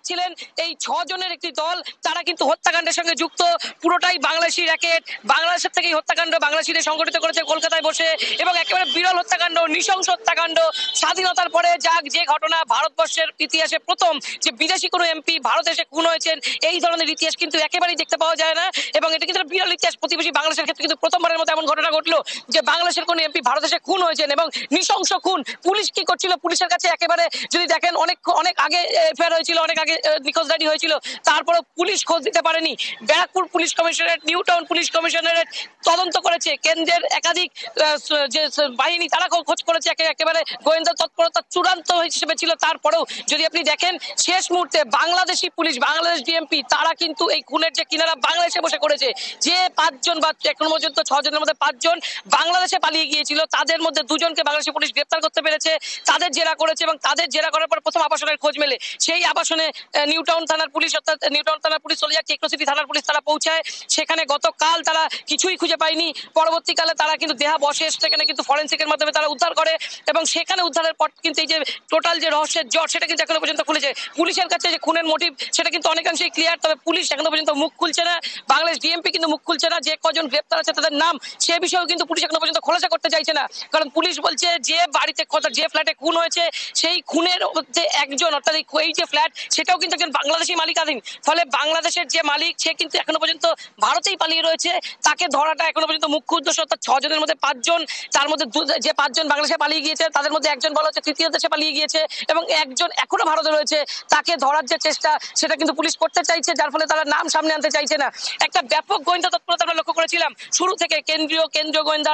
দেখছিলেন এই 6 জনের একটি দল, তারা কিন্তু হত্যাকাণ্ডের সঙ্গে যুক্ত। পুরোটাই বাংলাদেশি র্যাকেট, বাংলাদেশের থেকেই হত্যাকাণ্ড বাংলাদেশিদের সংগঠিত করেছে কলকাতায় বসে, এবং একেবারে বিরল হত্যাকাণ্ড, নৃশংস হত্যাকাণ্ড। স্বাধীনতার পরে যে ঘটনা ভারতবর্ষের ইতিহাসে প্রথম যে বিদেশি কোনো এমপি ভারতে এসে খুন হয়েছেন, এই ধরনের ইতিহাস কিন্তু একেবারেই দেখতে পাওয়া যায় না। এবং এটা কিন্তু বিরল ইতিহাস। প্রতিবেশী বাংলাদেশের ক্ষেত্রে কিন্তু প্রথমবারের মতো এমন ঘটনা ঘটলো যে বাংলাদেশের কোন এমপি ভারত এসে খুন হয়েছেন, এবং নৃশংস খুন। পুলিশ কি করছিল? পুলিশের কাছে একেবারে যদি দেখেন অনেক আগে এফআইআর হয়েছিল, অনেক আগে নিখোঁজ ডায়েরি হয়েছিল, তারপরে পুলিশ খোঁজ দিতে পারেনি। Barrackpore police commissionerate, new town police commissionerate তদন্ত করেছে, কেন্দ্রের একাধিক যে বাহিনী তারা খোঁজ করেছে, একেবারে গোয়েন্দা তৎপরতা চূড়ান্ত হিসেবে ছিল। তারপরেও যদি আপনি দেখেন শেষ মুহূর্তে বাংলাদেশি পুলিশ, বাংলাদেশ ডিএমপি, তারা কিন্তু এই খুনের যে কিনারা বাংলাদেশে বসে করেছে, যে 5 জন বা এখন পর্যন্ত 6 জনের মধ্যে 5 জন বাংলাদেশে পালিয়ে গিয়েছিল, তাদের মধ্যে 2 জনকে বাংলাদেশি পুলিশ গ্রেপ্তার করতে পেরেছে, তাদের জেরা করেছে, এবং তাদের জেরা করার পর প্রথম আবাসনের খোঁজ মেলে। সেই আবাসনে নিউ টাউন থানার পুলিশ, অর্থাৎ নিউ টাউন থানার পুলিশ চলে যায়, টেকনোসিটি থানার পুলিশ তারা পৌঁছায় সেখানে। গতকাল তারা কিছুই খুঁজে পায়নি। পরবর্তীকালে তারা কিন্তু দেহাবশেষ সেখানে কিন্তু ফরেনসিকের মাধ্যমে তারা উদ্ধার করে, এবং সেখানে উদ্ধারের পর কিন্তু এই যে টোটাল যে রহস্যের জট, সেটা কিন্তু এখনো পর্যন্ত খুলেছে। পুলিশের কাছে যে খুনের মোটিভ সেটা কিন্তু অনেকাংশেই ক্লিয়ার, তবে পুলিশ এখনো পর্যন্ত মুখ খুলছে না, বাংলাদেশ ডিএমপি কিন্তু মুখ খুলছে না। যে কজন গ্রেপ্তার আছে তাদের নাম, সে বিষয়েও কিন্তু পুলিশ এখনো পর্যন্ত খোলাসা করতে চাইছে না। কারণ পুলিশ বলছে যে বাড়িতে যে ফ্ল্যাটে খুন হয়েছে, সেই খুনের মধ্যে একজন, অর্থাৎ এই যে ফ্ল্যাট, সেটাও কিন্তু একজন বাংলাদেশি মালিকাধীন। ফলে বাংলাদেশের যে মালিক, সে কিন্তু এখনো পর্যন্ত ভারতেই পালিয়ে রয়েছে। তাকে ধরাটা এখনো পর্যন্ত মুখ্য উদ্দেশ্য। অর্থাৎ 6 জনের মধ্যে 5 জন, তার মধ্যে যে 5 জন বাংলাদেশে পালিয়ে গিয়েছে, তাদের মধ্যে একজন বলা হচ্ছে তৃতীয় দেশে পালিয়ে গিয়েছে, এবং একজন এখনো ভারতে রয়েছে। তাকে ধরার যে চেষ্টা, সেটা কিন্তু পুলিশ করতে চাইছে, যার ফলে তারা নাম সামনে আনতে চাইছে না। একটা ব্যাপক গোয়েন্দা তৎপরতা আমরা লক্ষ্য করেছিলাম শুরু থেকে। কেন্দ্রীয় গোয়েন্দা,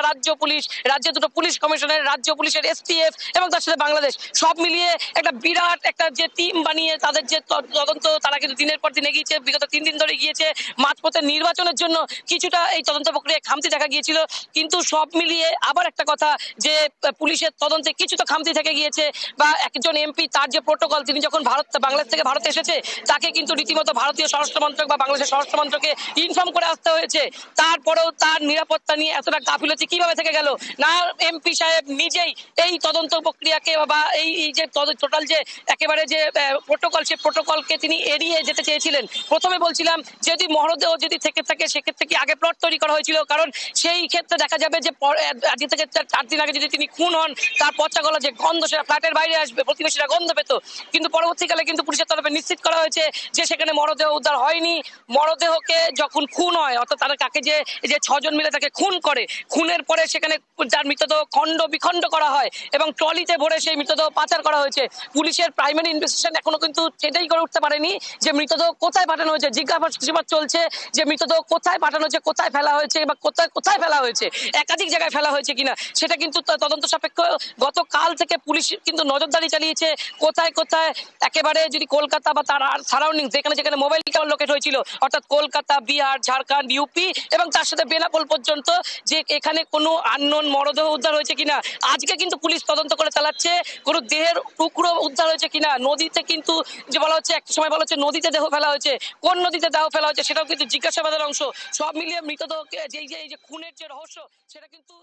রাজ্য পুলিশ, রাজ্যে 2টো পুলিশ কমিশনার, রাজ্য পুলিশের এসটিএফ, এবং তার সাথে বাংলাদেশ, সব মিলিয়ে একটা বিরাট একটা যে টিম বানিয়ে তাদের যে তদন্ত, তারা কিন্তু দিনের পর দিন এগিয়েছে। বিগত 3 দিন ধরে গিয়েছে। মাঝপথে নির্বাচনের জন্য কিছুটা এই তদন্ত প্রক্রিয়ায় খামতি দেখা গিয়েছিল, কিন্তু সব মিলিয়ে আবার একটা কথা, যে পুলিশের তদন্তে কিছুটা খামতি থেকে গিয়েছে। বা একজন এমপি, তার যে প্রোটোকল, তিনি যখন বাংলাদেশ থেকে ভারতে এসেছে, তাকে কিন্তু রীতিমতো ভারতীয় স্বরাষ্ট্র মন্ত্রক বা বাংলাদেশের স্বরাষ্ট্র মন্ত্রকে ইনফর্ম করে আসতে হয়েছে। তারপরেও তার নিরাপত্তা নিয়ে এতটা গাফিলতি কিভাবে থেকে গেল? না এমপি সাহেব নিজেই এই তদন্ত প্রক্রিয়াকে বা এই যে টোটাল যে একেবারে যে প্রোটোকল, সেই প্রোটোকলকে তিনি এড়িয়ে যেতে চেয়েছিলেন। প্রথমে বলছিলাম যদি মরদেহ যদি থেকে থাকে, সেক্ষেত্রে কি আগে প্লট তৈরি করা হয়েছিল? কারণ সেই ক্ষেত্রে দেখা যাবে যে আজ থেকে 4 দিন আগে যদি তিনি খুন হন, তার পচা গলা যে গন্ধ, সেটা ফ্ল্যাটের বাইরে আসবে, প্রতিবেশীরা গন্ধ পেত। কিন্তু পরবর্তীকালে কিন্তু পুলিশের তরফে নিশ্চিত করা হয়েছে যে সেখানে মরদেহ উদ্ধার হয়নি। মরদেহকে যখন খুন হয়, অর্থাৎ তারা কাকে যে 6 জন মিলে তাকে খুন করে, খুনের পরে সেখানে যার মৃতদেহ খণ্ড বিখণ্ড করা হয়, এবং ট্রলিতে ভরে সেই মৃতদেহ পাচার করা হয়েছে। পুলিশের প্রাইমারি ইনভেস্টিগেশন এখনো কিন্তু সেটাই করে উঠতে পারেনি যে মৃতদেহ কোথায় পাঠানো হয়েছে। জিজ্ঞাসাবাদ চলছে যে মৃতদেহ কোথায় পাঠানো হয়েছে, কোথায় ফেলা হয়েছে, বা কোথায় ফেলা হয়েছে, একাধিক জায়গায় ফেলা হয়েছে কিনা, সেটা কিন্তু তদন্ত সাপেক্ষ। গতকাল থেকে পুলিশ কিন্তু নজরদারি চালিয়েছে কোথায় কোথায়, একেবারে যদি কলকাতা বা তার সারাউন্ডিং যেখানে মোবাইল টাওয়ার লোকেট হয়েছিল, অর্থাৎ কলকাতা, বিহার, ঝাড়খণ্ড, ইউপি, এবং তার সাথে বেনাপোল পর্যন্ত, যে এখানে কোনো আননোন মরদেহ উদ্ধার হয়েছে কিনা। আজকে কিন্তু পুলিশ তদন্ত করে চালাচ্ছে কোনো দেহের টুকরো উদ্ধার হয়েছে কিনা। নদীতে কিন্তু যে বলা হচ্ছে, একটা সময় বলা হচ্ছে নদীতে দেহ ফেলা হয়েছে, কোন নদীতে দেহ ফেলা হয়েছে সেটাও কিন্তু জিজ্ঞাসাবাদের অংশ। সব মিলিয়ে মৃতদেহকে যে খুনের যে রহস্য, সেটা কিন্তু